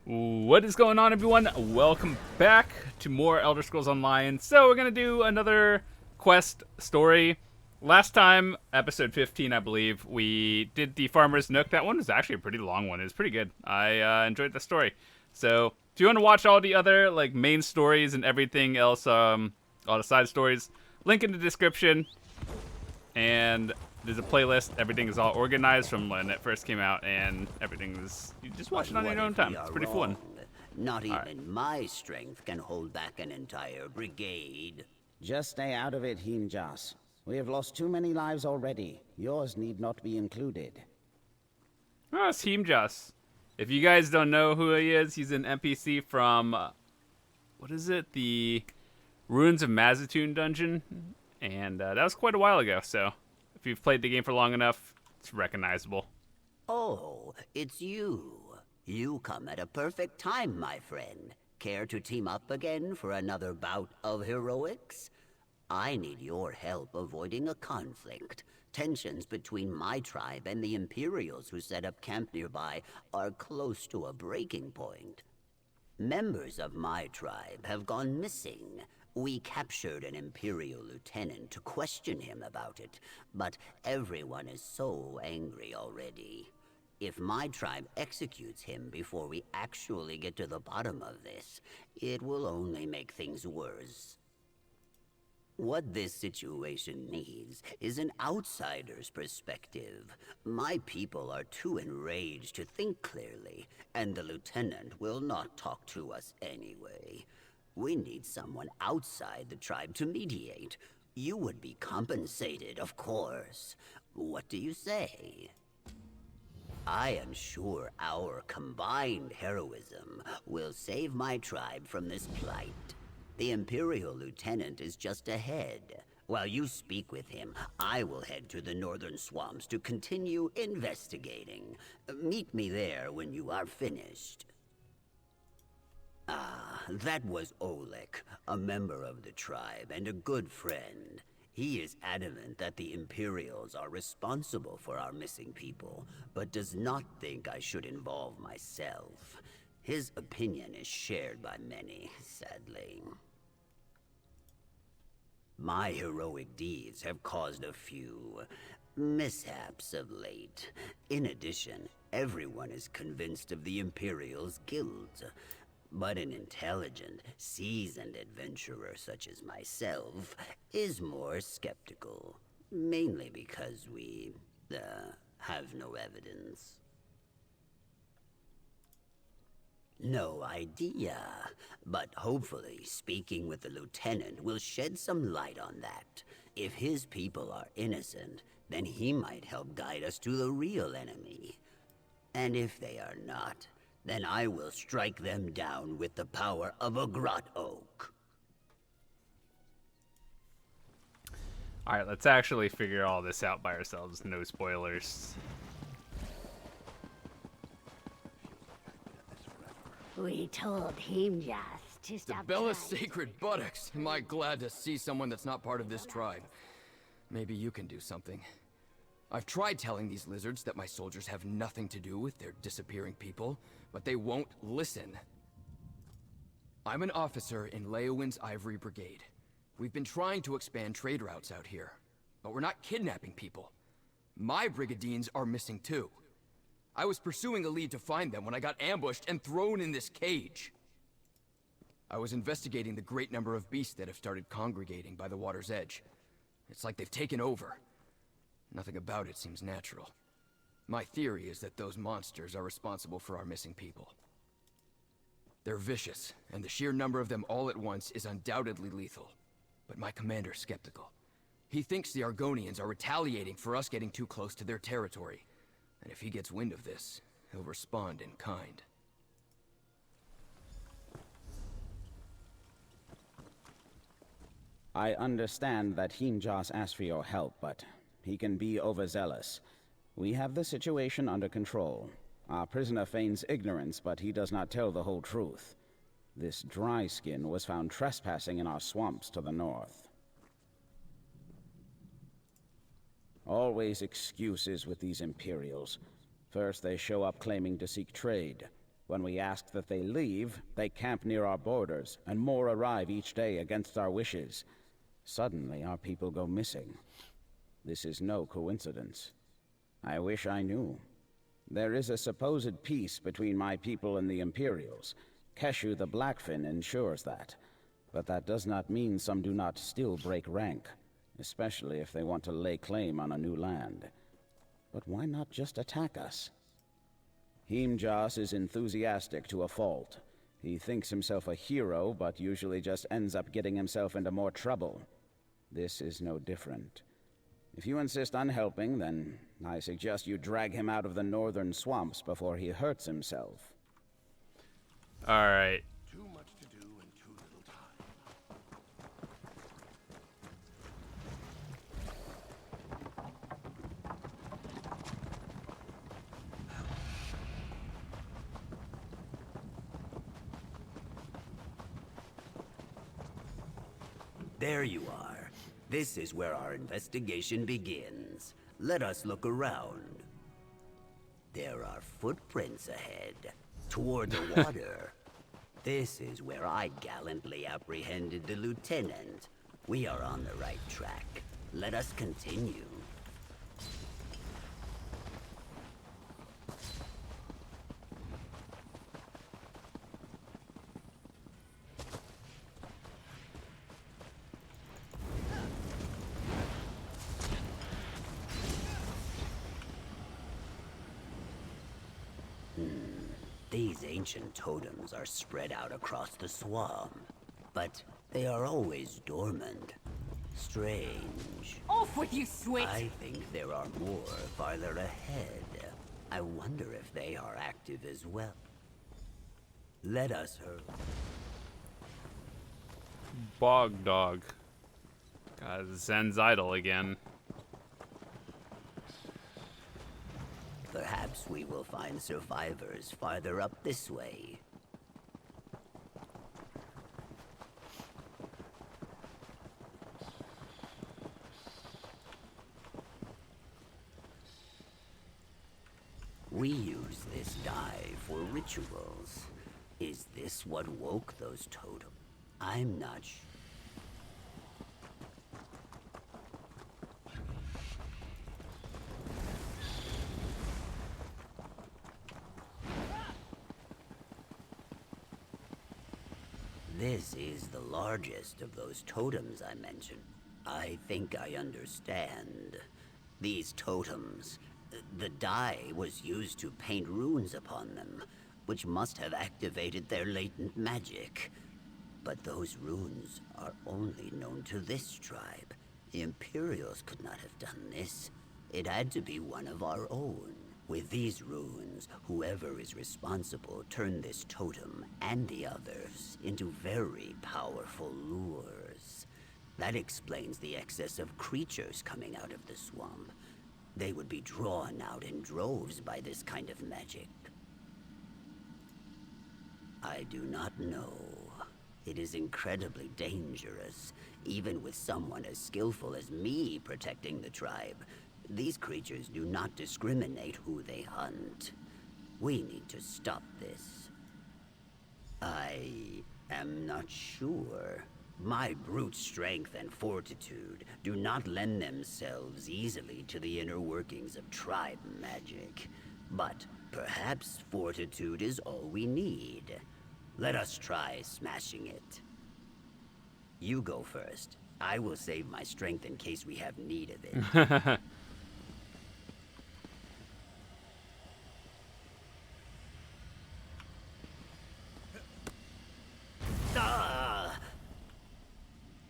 What is going on, everyone? Welcome back to more Elder Scrolls Online. So we're gonna do another quest story. Last time, episode 15, I believe, we did the Farmer's Nook. That one was actually a pretty long one. It's pretty good. I enjoyed the story. So if you want to watch all the other main stories and everything else, all the side stories, link in the description. And there's a playlist. Everything is all organized from when it first came out, and everything is, you just watch it on your own time. It's pretty fun. Not even my strength can hold back an entire brigade. Just stay out of it, Himjas. We have lost too many lives already. Yours need not be included. Oh, it's Himjas. If you guys don't know who he is, he's an NPC from, what is it? The Ruins of Mazatoon dungeon. And that was quite a while ago, so if you've played the game for long enough, it's recognizable. Oh, it's you. You come at a perfect time, my friend. Care to team up again for another bout of heroics? I need your help avoiding a conflict. Tensions between my tribe and the Imperials who set up camp nearby are close to a breaking point. Members of my tribe have gone missing. We captured an Imperial lieutenant to question him about it, but everyone is so angry already. If my tribe executes him before we actually get to the bottom of this, it will only make things worse. What this situation needs is an outsider's perspective. My people are too enraged to think clearly, and the lieutenant will not talk to us anyway. We need someone outside the tribe to mediate. You would be compensated, of course. What do you say? I am sure our combined heroism will save my tribe from this plight. The Imperial Lieutenant is just ahead. While you speak with him, I will head to the northern swamps to continue investigating. Meet me there when you are finished. Ah, that was Oleg, a member of the tribe and a good friend. He is adamant that the Imperials are responsible for our missing people, but does not think I should involve myself. His opinion is shared by many, sadly. My heroic deeds have caused a few mishaps of late. In addition, everyone is convinced of the Imperials' guilt. But an intelligent, seasoned adventurer such as myself is more skeptical. Mainly because we, have no evidence. No idea. But hopefully, speaking with the lieutenant will shed some light on that. If his people are innocent, then he might help guide us to the real enemy. And if they are not, then I will strike them down with the power of a grot oak. Alright, let's actually figure all this out by ourselves. No spoilers. We told him just to stop. Bella's sacred buttocks. Am I glad to see someone that's not part of this tribe? Maybe you can do something. I've tried telling these lizards that my soldiers have nothing to do with their disappearing people, but they won't listen. I'm an officer in Leyawiin's Ivory Brigade. We've been trying to expand trade routes out here, but we're not kidnapping people. My brigadiers are missing too. I was pursuing a lead to find them when I got ambushed and thrown in this cage. I was investigating the great number of beasts that have started congregating by the water's edge. It's like they've taken over. Nothing about it seems natural. My theory is that those monsters are responsible for our missing people. They're vicious, and the sheer number of them all at once is undoubtedly lethal. But my commander's skeptical. He thinks the Argonians are retaliating for us getting too close to their territory. And if he gets wind of this, he'll respond in kind. I understand that Himjas asked for your help, but he can be overzealous. We have the situation under control. Our prisoner feigns ignorance, but he does not tell the whole truth. This dry skin was found trespassing in our swamps to the north. Always excuses with these Imperials. First they show up claiming to seek trade. When we ask that they leave, they camp near our borders, and more arrive each day against our wishes. Suddenly, our people go missing. This is no coincidence. I wish I knew. There is a supposed peace between my people and the Imperials. Keshu the Blackfin ensures that. But that does not mean some do not still break rank, especially if they want to lay claim on a new land. But why not just attack us? Himjas is enthusiastic to a fault. He thinks himself a hero, but usually just ends up getting himself into more trouble. This is no different. If you insist on helping, then I suggest you drag him out of the northern swamps before he hurts himself. Alright. Too much to do and too little time. There you are. This is where our investigation begins. Let us look around. There are footprints ahead, toward the water. This is where I gallantly apprehended the lieutenant. We are on the right track. Let us continue. These ancient totems are spread out across the swamp, but they are always dormant. Strange. Off with you, Switch! I think there are more farther ahead. I wonder if they are active as well. Let us hurry. Bog dog. God, Zen's idol again. Perhaps we will find survivors farther up this way. We use this dye for rituals. Is this what woke those totems? I'm not sure. This is the largest of those totems I mentioned. I think I understand. These totems, the dye was used to paint runes upon them, which must have activated their latent magic. But those runes are only known to this tribe. The Imperials could not have done this. It had to be one of our own. With these runes, whoever is responsible turned this totem and the others into very powerful lures. That explains the excess of creatures coming out of the swamp. They would be drawn out in droves by this kind of magic. I do not know. It is incredibly dangerous, even with someone as skillful as me protecting the tribe. These creatures do not discriminate who they hunt. We need to stop this. I am not sure. My brute strength and fortitude do not lend themselves easily to the inner workings of tribe magic. But perhaps fortitude is all we need. Let us try smashing it. You go first. I will save my strength in case we have need of it.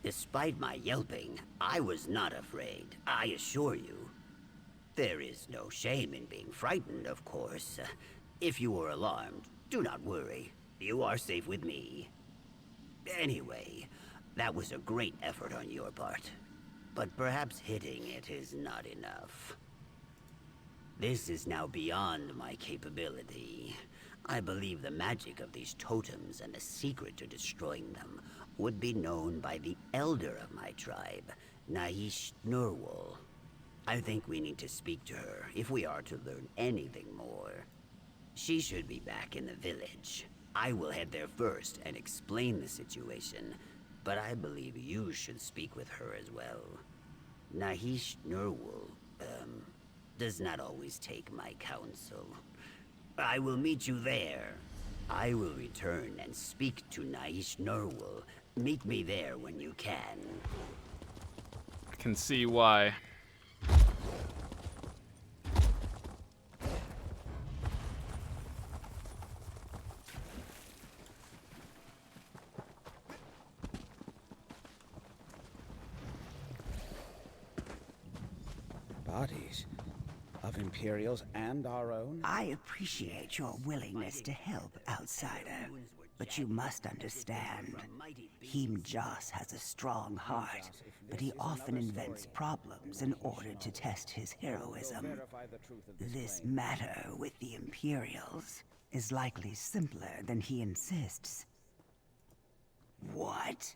Despite my yelping, I was not afraid, I assure you. There is no shame in being frightened, of course. If you are alarmed, do not worry. You are safe with me. Anyway, that was a great effort on your part. But perhaps hitting it is not enough. This is now beyond my capability. I believe the magic of these totems and the secret to destroying them would be known by the elder of my tribe, Naish Nurwal. I think we need to speak to her if we are to learn anything more. She should be back in the village. I will head there first and explain the situation, but I believe you should speak with her as well. Nahish Nurwul, does not always take my counsel. I will meet you there. I will return and speak to Nahish Nurwul. Meet me there when you can. I can see why. Bodies of Imperials and our own? I appreciate your willingness to help, outsider. But you must understand, Joss has a strong heart, but he often invents problems in order to test his heroism. This matter with the Imperials is likely simpler than he insists. What?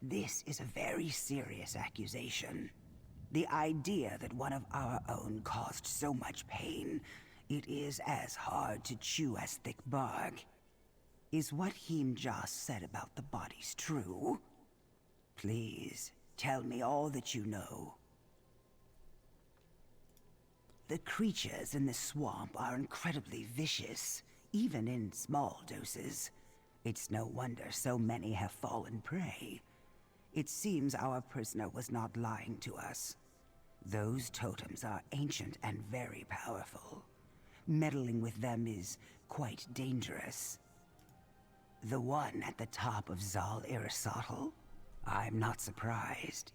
This is a very serious accusation. The idea that one of our own caused so much pain, it is as hard to chew as thick bark. Is what Joss said about the bodies true? Please, tell me all that you know. The creatures in the swamp are incredibly vicious, even in small doses. It's no wonder so many have fallen prey. It seems our prisoner was not lying to us. Those totems are ancient and very powerful. Meddling with them is quite dangerous. The one at the top of Zal Aristotle? I'm not surprised.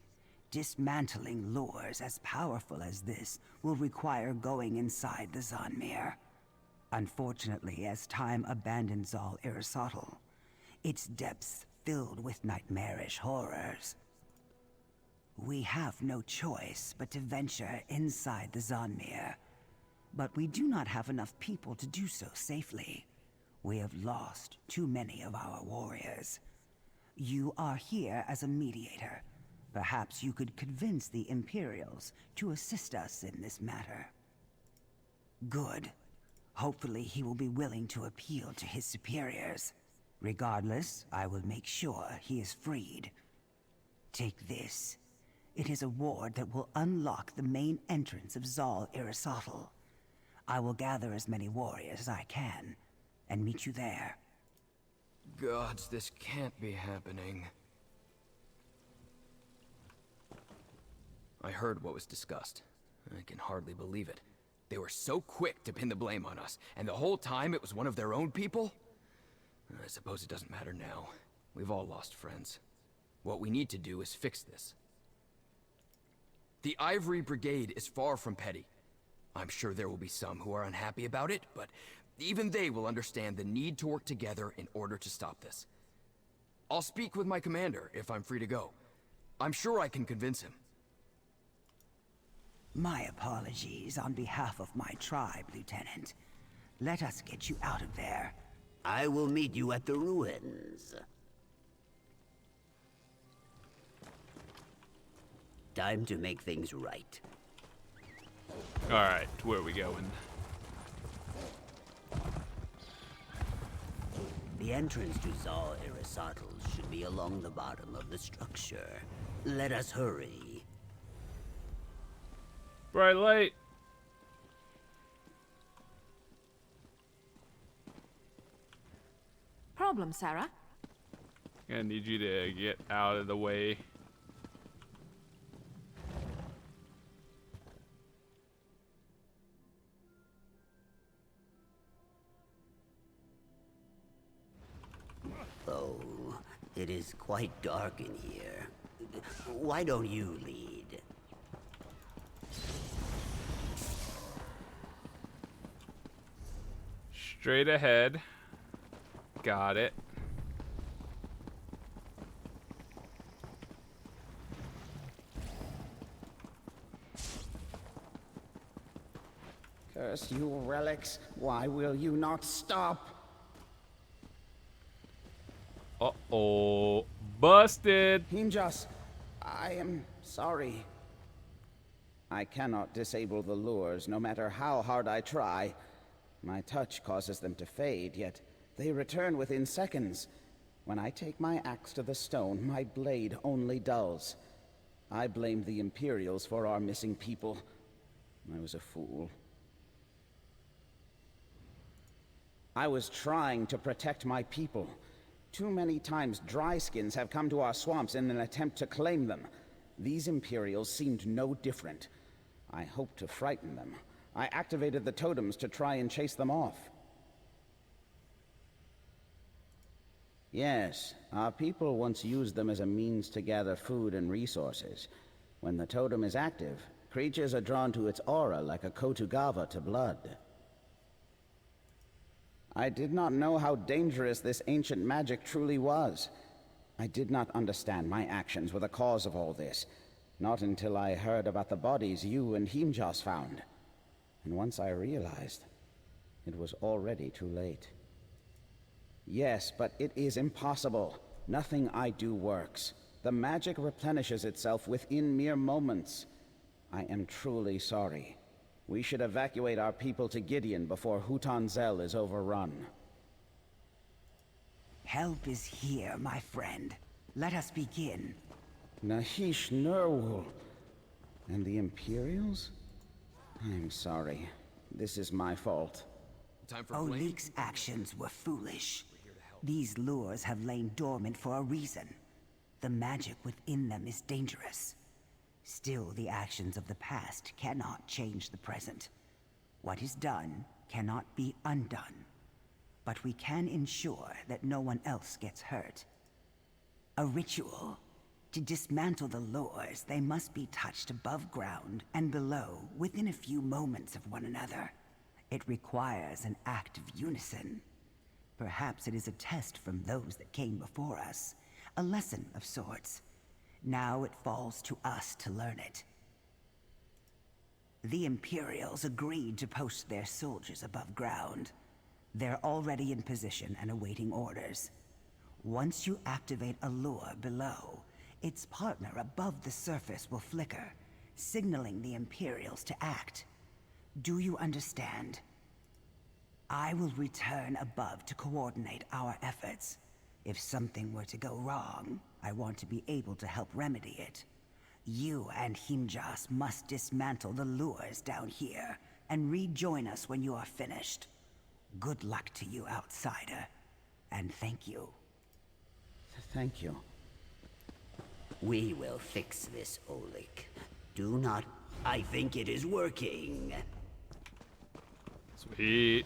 Dismantling lures as powerful as this will require going inside the Zanmir. Unfortunately, as time abandoned Zal Aristotle, its depths filled with nightmarish horrors. We have no choice but to venture inside the Zanmir, but we do not have enough people to do so safely. We have lost too many of our warriors. You are here as a mediator. Perhaps you could convince the Imperials to assist us in this matter. Good. Hopefully he will be willing to appeal to his superiors. Regardless, I will make sure he is freed. Take this. It is a ward that will unlock the main entrance of Zal Aristotle. I will gather as many warriors as I can, and meet you there. Gods, this can't be happening. I heard what was discussed. I can hardly believe it. They were so quick to pin the blame on us, and the whole time it was one of their own people? I suppose it doesn't matter now. We've all lost friends. What we need to do is fix this. The Ivory Brigade is far from petty. I'm sure there will be some who are unhappy about it, but even they will understand the need to work together in order to stop this. I'll speak with my commander if I'm free to go. I'm sure I can convince him. My apologies on behalf of my tribe, Lieutenant. Let us get you out of there. I will meet you at the ruins. Time to make things right. Alright, where are we going? The entrance to Zal Aristotle should be along the bottom of the structure. Let us hurry. Bright light. Problem, Sarah? Gonna need you to get out of the way. Oh, it is quite dark in here. Why don't you lead? Straight ahead. Got it. Curse you, relics. Why will you not stop? Uh-oh. Busted. Joss, I am sorry. I cannot disable the lures, no matter how hard I try. My touch causes them to fade, yet they return within seconds. When I take my axe to the stone, my blade only dulls. I blamed the Imperials for our missing people. I was a fool. I was trying to protect my people. Too many times dryskins have come to our swamps in an attempt to claim them. These Imperials seemed no different. I hoped to frighten them. I activated the totems to try and chase them off. Yes, our people once used them as a means to gather food and resources. When the totem is active, creatures are drawn to its aura like a Kotugava to blood. I did not know how dangerous this ancient magic truly was. I did not understand my actions were the cause of all this. Not until I heard about the bodies you and Himjas found. And once I realized, it was already too late. Yes, but it is impossible. Nothing I do works. The magic replenishes itself within mere moments. I am truly sorry. We should evacuate our people to Gideon before Hutanzel is overrun. Help is here, my friend. Let us begin. Nahish Nurwul. And the Imperials? I'm sorry. This is my fault. Time for blame? Olik's actions were foolish. These lures have lain dormant for a reason. The magic within them is dangerous. Still, the actions of the past cannot change the present. What is done cannot be undone. But we can ensure that no one else gets hurt. A ritual. To dismantle the lures, they must be touched above ground and below within a few moments of one another. It requires an act of unison. Perhaps it is a test from those that came before us, a lesson of sorts. Now it falls to us to learn it. The Imperials agreed to post their soldiers above ground. They're already in position and awaiting orders. Once you activate a lure below, its partner above the surface will flicker, signaling the Imperials to act. Do you understand? I will return above to coordinate our efforts. If something were to go wrong, I want to be able to help remedy it. You and Himjas must dismantle the lures down here and rejoin us when you are finished. Good luck to you, outsider, and thank you. Thank you. We will fix this, Olik. Do not... I think it is working. Sweet.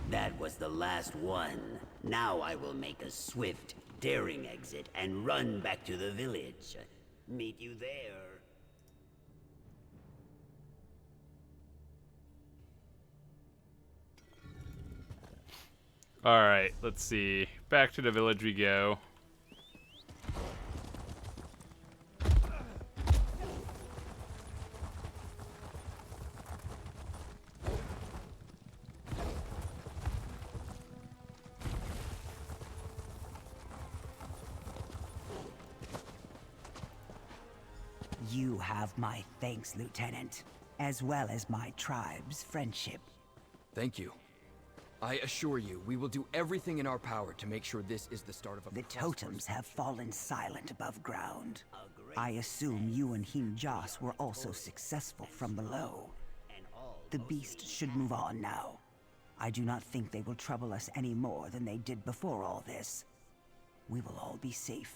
That was the last one. Now I will make a swift, daring exit and run back to the village. Meet you there. All right, let's see. Back to the village we go. You have my thanks, Lieutenant, as well as my tribe's friendship. Thank you. I assure you, we will do everything in our power to make sure this is the start of a The prosperous- totems have fallen silent above ground. I assume you and Himjas were also successful from below. The beast should move on now. I do not think they will trouble us any more than they did before all this. We will all be safe.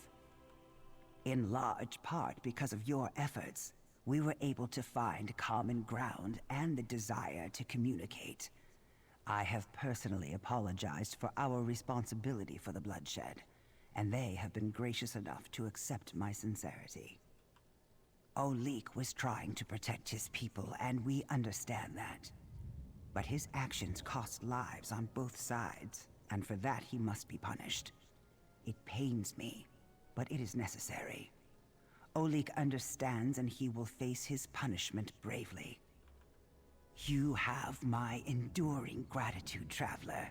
In large part because of your efforts, we were able to find common ground and the desire to communicate. I have personally apologized for our responsibility for the bloodshed, and they have been gracious enough to accept my sincerity. Olik was trying to protect his people, and we understand that. But his actions cost lives on both sides, and for that he must be punished. It pains me, but it is necessary. Olik understands, and he will face his punishment bravely. You have my enduring gratitude, traveler.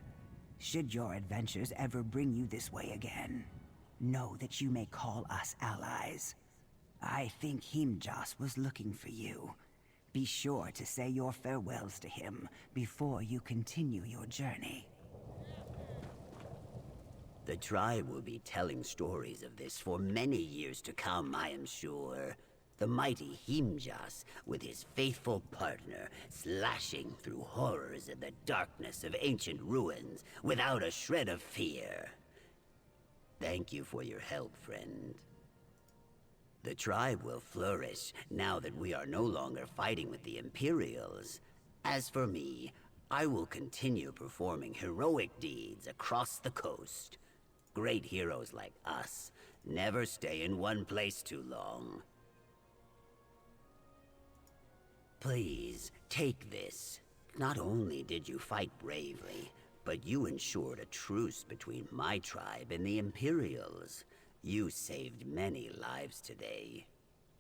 Should your adventures ever bring you this way again, know that you may call us allies. I think Himjas was looking for you. Be sure to say your farewells to him before you continue your journey. The tribe will be telling stories of this for many years to come, I am sure. The mighty Himjas, with his faithful partner, slashing through horrors in the darkness of ancient ruins without a shred of fear. Thank you for your help, friend. The tribe will flourish now that we are no longer fighting with the Imperials. As for me, I will continue performing heroic deeds across the coast. Great heroes like us never stay in one place too long. Please, take this. Not only did you fight bravely, but you ensured a truce between my tribe and the Imperials. You saved many lives today.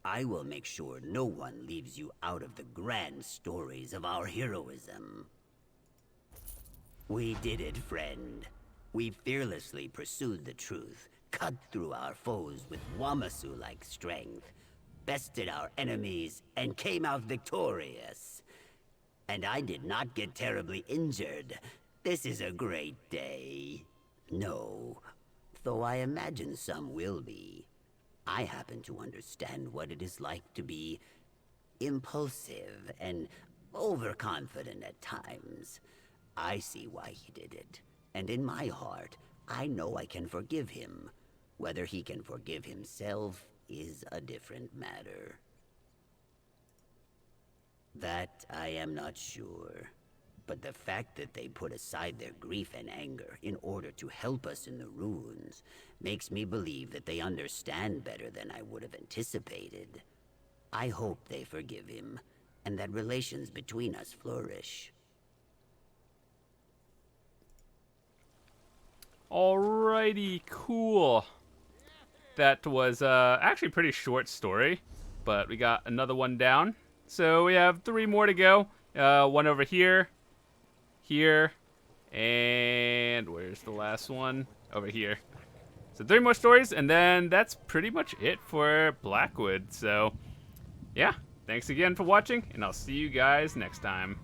I will make sure no one leaves you out of the grand stories of our heroism. We did it, friend. We fearlessly pursued the truth, cut through our foes with Wamasu-like strength, bested our enemies, and came out victorious. And I did not get terribly injured. This is a great day. No, though I imagine some will be. I happen to understand what it is like to be impulsive and overconfident at times. I see why he did it, and in my heart, I know I can forgive him. Whether he can forgive himself is a different matter. That I am not sure. But the fact that they put aside their grief and anger in order to help us in the ruins makes me believe that they understand better than I would have anticipated. I hope they forgive him, and that relations between us flourish. Alrighty, cool. That was actually a pretty short story, but we got another one down. So we have 3 more to go. One over here, here, and where's the last one? Over here. So 3 more stories, and then that's pretty much it for Blackwood. So yeah, thanks again for watching, and I'll see you guys next time.